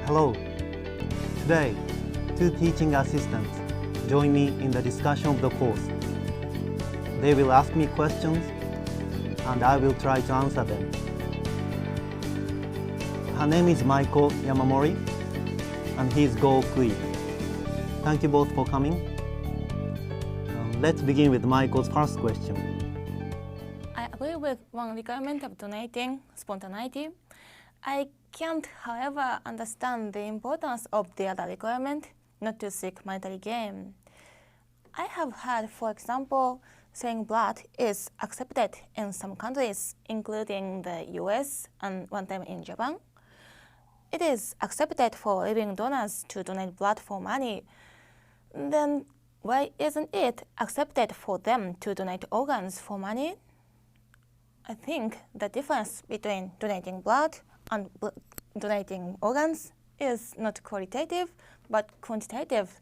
Hello. Today, two teaching assistants join me in the discussion of the course. They will ask me questions and I will try to answer them. Her name is Maiko Yamamori and he is Go Kui. Thank you both for coming. Let's begin with Maiko's first question. I agree with one requirement of donating spontaneity. I can't, however, understand the importance of the other requirement, not to seek monetary gain. I have heard, for example, selling blood is accepted in some countries, including the US and one time in Japan. It is accepted for living donors to donate blood for money. Then why isn't it accepted for them to donate organs for money? I think the difference between donating blood and donating organs is not qualitative, but quantitative.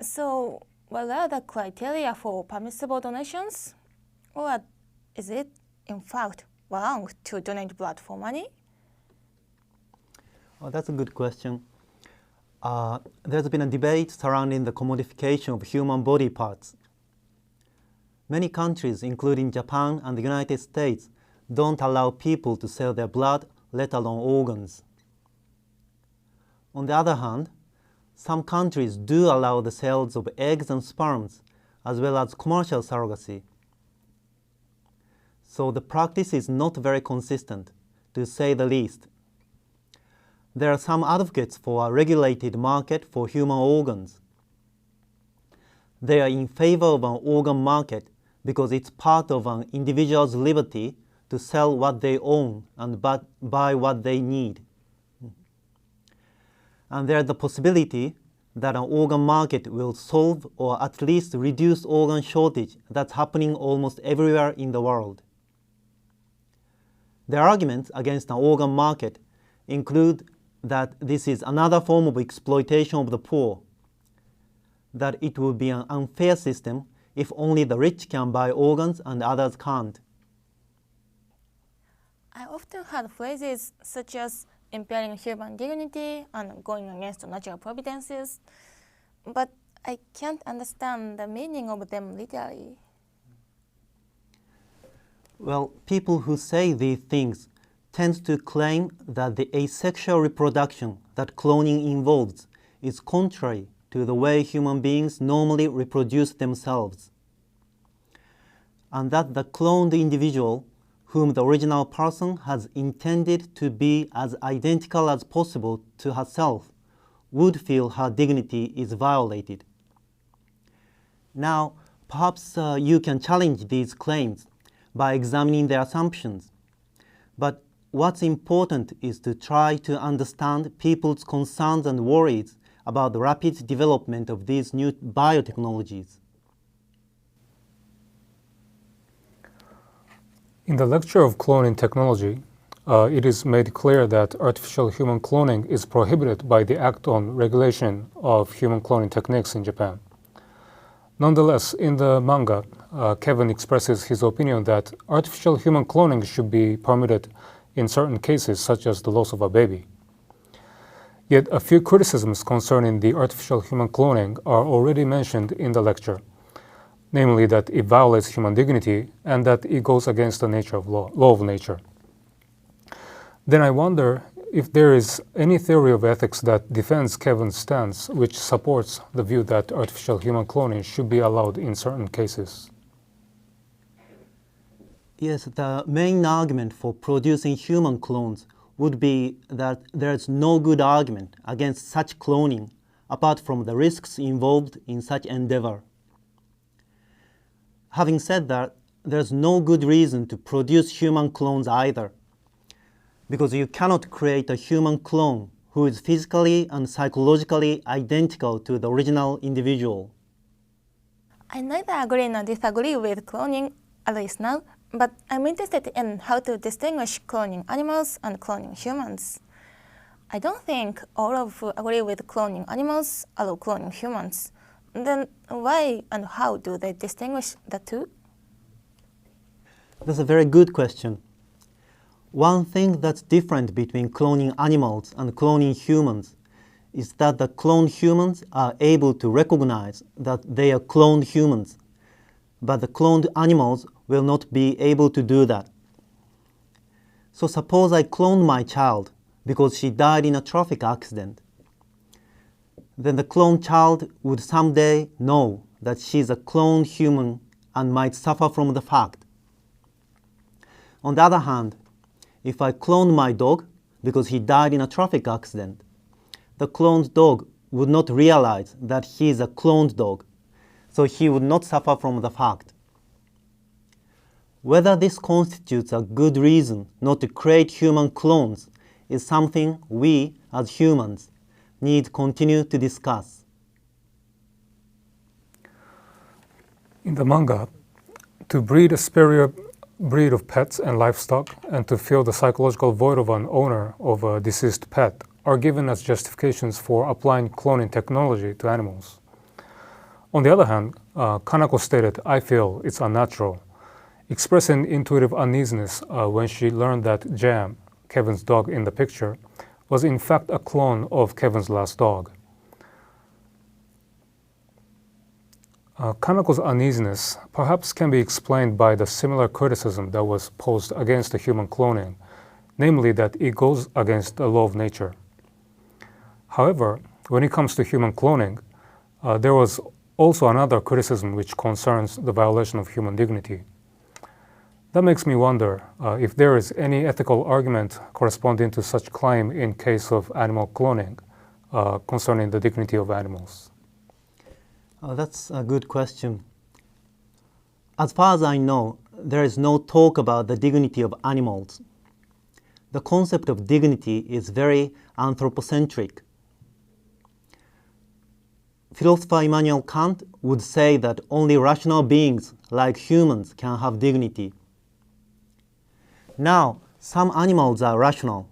So, what are the criteria for permissible donations? Or is it, in fact, wrong to donate blood for money? Oh, that's a good question. There's been a debate surrounding the commodification of human body parts. Many countries, including Japan and the United States, don't allow people to sell their blood, let alone organs. On the other hand, some countries do allow the sales of eggs and sperms, as well as commercial surrogacy. So the practice is not very consistent, to say the least. There are some advocates for a regulated market for human organs. They are in favor of an organ market because it's part of an individual's liberty to sell what they own and buy what they need. And there's the possibility that an organ market will solve or at least reduce organ shortage that's happening almost everywhere in the world. The arguments against an organ market include that this is another form of exploitation of the poor, that it would be an unfair system if only the rich can buy organs and others can't. I often heard phrases such as impairing human dignity and going against natural providences, but I can't understand the meaning of them literally. Well, people who say these things tend to claim that the asexual reproduction that cloning involves is contrary to the way human beings normally reproduce themselves, and that the cloned individual whom the original person has intended to be as identical as possible to herself would feel her dignity is violated. Now, perhaps you can challenge these claims by examining their assumptions, but what's important is to try to understand people's concerns and worries about the rapid development of these new biotechnologies. In the lecture of cloning technology, it is made clear that artificial human cloning is prohibited by the Act on Regulation of Human Cloning Techniques in Japan. Nonetheless, in the manga, Kevin expresses his opinion that artificial human cloning should be permitted in certain cases, such as the loss of a baby. Yet a few criticisms concerning the artificial human cloning are already mentioned in the lecture, namely that it violates human dignity and that it goes against the nature of law of nature. Then I wonder if there is any theory of ethics that defends Kevin's stance which supports the view that artificial human cloning should be allowed in certain cases. Yes, the main argument for producing human clones would be that there is no good argument against such cloning apart from the risks involved in such endeavor. Having said that, there's no good reason to produce human clones either, because you cannot create a human clone who is physically and psychologically identical to the original individual. I neither agree nor disagree with cloning, at least now, but I'm interested in how to distinguish cloning animals and cloning humans. I don't think all of who agree with cloning animals allow cloning humans. Then why and how do they distinguish the two? That's a very good question. One thing that's different between cloning animals and cloning humans is that the cloned humans are able to recognize that they are cloned humans, but the cloned animals will not be able to do that. So suppose I cloned my child because she died in a traffic accident. Then the cloned child would someday know that she's a cloned human and might suffer from the fact. On the other hand, if I cloned my dog because he died in a traffic accident, the cloned dog would not realize that he is a cloned dog, so he would not suffer from the fact. Whether this constitutes a good reason not to create human clones is something we, as humans, need to continue to discuss. In the manga, to breed a superior breed of pets and livestock and to fill the psychological void of an owner of a deceased pet are given as justifications for applying cloning technology to animals. On the other hand, Kanako stated, "I feel it's unnatural," expressing intuitive uneasiness when she learned that Jam, Kevin's dog in the picture, was in fact a clone of Kevin's last dog. Kanako's uneasiness perhaps can be explained by the similar criticism that was posed against the human cloning, namely that it goes against the law of nature. However, when it comes to human cloning, there was also another criticism which concerns the violation of human dignity. That makes me wonder if there is any ethical argument corresponding to such claim in case of animal cloning concerning the dignity of animals. That's a good question. As far as I know, there is no talk about the dignity of animals. The concept of dignity is very anthropocentric. Philosopher Immanuel Kant would say that only rational beings like humans can have dignity. Now, some animals are rational.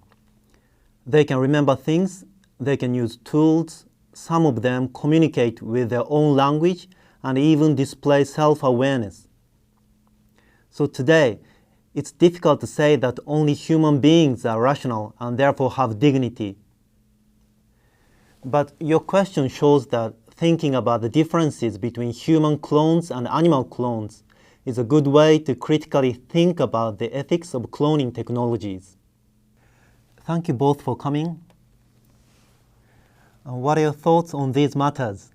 They can remember things, they can use tools, some of them communicate with their own language and even display self-awareness. So today, it's difficult to say that only human beings are rational and therefore have dignity. But your question shows that thinking about the differences between human clones and animal clones is a good way to critically think about the ethics of cloning technologies. Thank you both for coming. What are your thoughts on these matters?